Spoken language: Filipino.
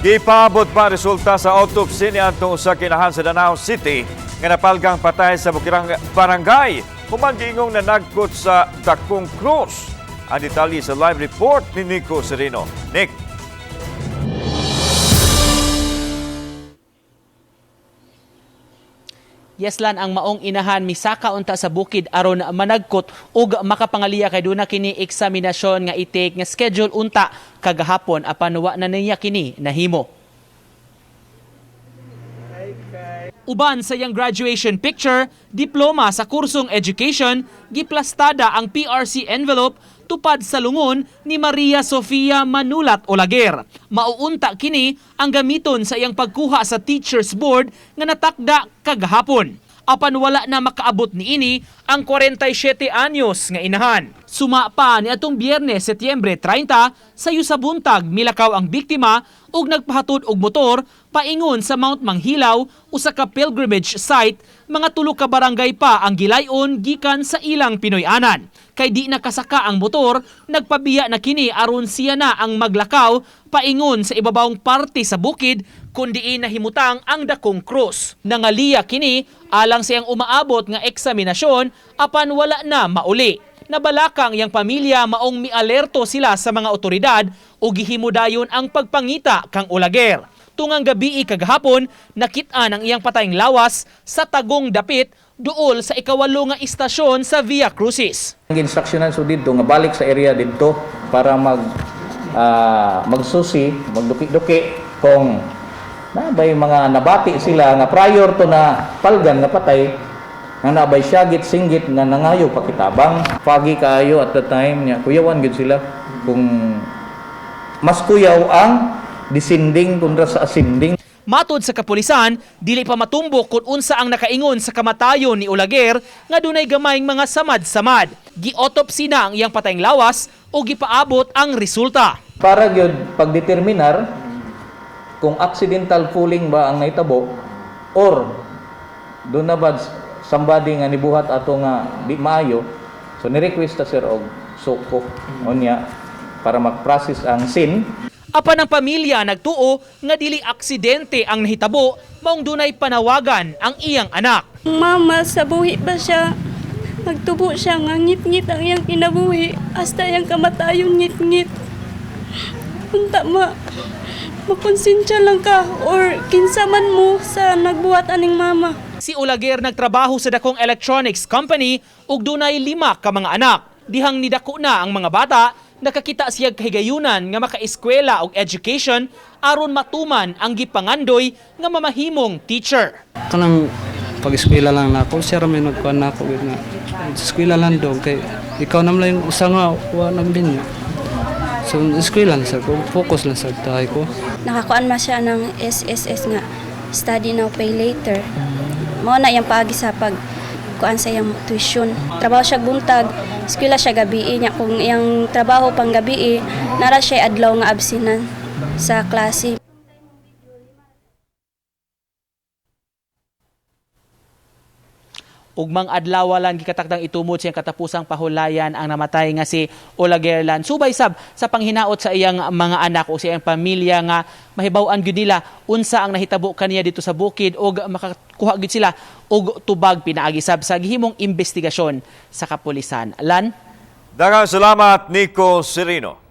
Gipaabot pa resulta sa autopsy ni atong usa kinahan sa Danao City nga napalgang patay sa Bukirang Barangay. Human giingong na nagkot sa Dakong Cruz. Ang detalye sa live report ni Nico Serino. Nick. Yeslan ang maong inahan misaka unta sa bukid aron managkot ug makapangaliya kay duna kini eksaminasyon nga itik nga schedule unta kagahapon apan wa na niya kini nahimo. Uban sa iyang graduation picture, diploma sa kursong education, giplastada ang PRC envelope tupad sa lungon ni Maria Sofia Manulat Olaguer. Mauunta kini ang gamiton sa iyang pagkuha sa Teachers Board nga natakda kagahapon. Apan wala na makaabot ni ini ang 47 anyos nga inahan. Suma pa ni atong Biyernes, Setyembre 30, sa yusabuntag milakaw ang biktima ug nagpahatod og motor paingon sa Mount Manghilaw usa ka pilgrimage site. Mga 3 ka barangay pa ang gilayon gikan sa ilang Pinoy-anan. Kay di nakasaka ang motor, nagpabiya na kini aron siya na ang maglakaw paingon sa ibabawong parte sa bukid kundi nahimutang ang Dakong Cruz. Nangaliya kini alang siyang umaabot nga eksaminasyon apan wala na mauli. Nabalakang iyang pamilya maong mialerto sila sa mga otoridad o gihimudayon ang pagpangita kang Olaguer. Tungang gabi kagahapon, nakit-an ang iyang patayng lawas sa Tagong Dapit duol sa ikawalo nga istasyon sa Via Crucis. Ang instruksyonan so dito nga balik sa area dito para magsusi, magduki-duki kung nabay mga nabati sila nga prior to na palgan nga patay nga nabay syagit singgit nga nangayo pakitabang pagi kaayo at the time nya kuyawan gid sila kung mas kuyaw ang descending kundra sa ascending. Matod sa kapulisan, dili pa matumbok kung unsa ang nakaingon sa kamatayon ni Olaguer nga dunay gamayng mga samad-samad. Gi-autopsy na ang iyang patayng lawas o gipaabot ang resulta. Para gyud pagdeterminar kung accidental falling ba ang naitabo or doon na ba somebody nga nibuhat ato nga di maayo, so ni-request ta sir og suko unya para mag-process ang scene. Apan ang pamilya nagtuo nga dili aksidente ang nahitabo, maong dunay panawagan ang iyang anak. Mama, sa buhi ba siya? Nagtubo siya nga ngit-ngit ang iyang kinabuhi hasta iyang kamatayon ngit-ngit. Punta makonsensya lang ka or kinsaman mo sa nagbuhat aning mama. Si Olaguer nagtrabaho sa dakong electronics company ug dunay 5 ka mga anak. Dihang nidako na ang mga bata, nakakita siya kahigayunan nga makaeskwela og education aron matuman ang gipangandoy nga mamahimong teacher. Kanang pag-eskwela lang nako, siya may nagkuhan nako nga eskwela lang daw kay ikaw naman yung usa nga wa nagbinya. So eskwela lang sa ko, focus lang sa tahay ko. Nakakuan ma siya ng SSS nga, study now pay later. Mao na yang paagi sa kuan sa iyang tuition. Trabaho siya buntag, eskwela siya gabi niya. Kung iyang trabaho pang gabi, nara siya adlaw nga absinan sa klase. Ugmang adlaw lang gikatakdang itumod siyang katapusang pahulayan ang namatay nga si Olaguer Lan. Subay sab sa panghinaot sa iyang mga anak o sa iyang pamilya nga mahibaw-an gyud nila unsa ang nahitabo kaniya dito sa bukid og makakuha gyud sila og tubag pinaagi sab sa gihimong investigasyon sa kapulisan. Lan, Daghang salamat Nico Serino.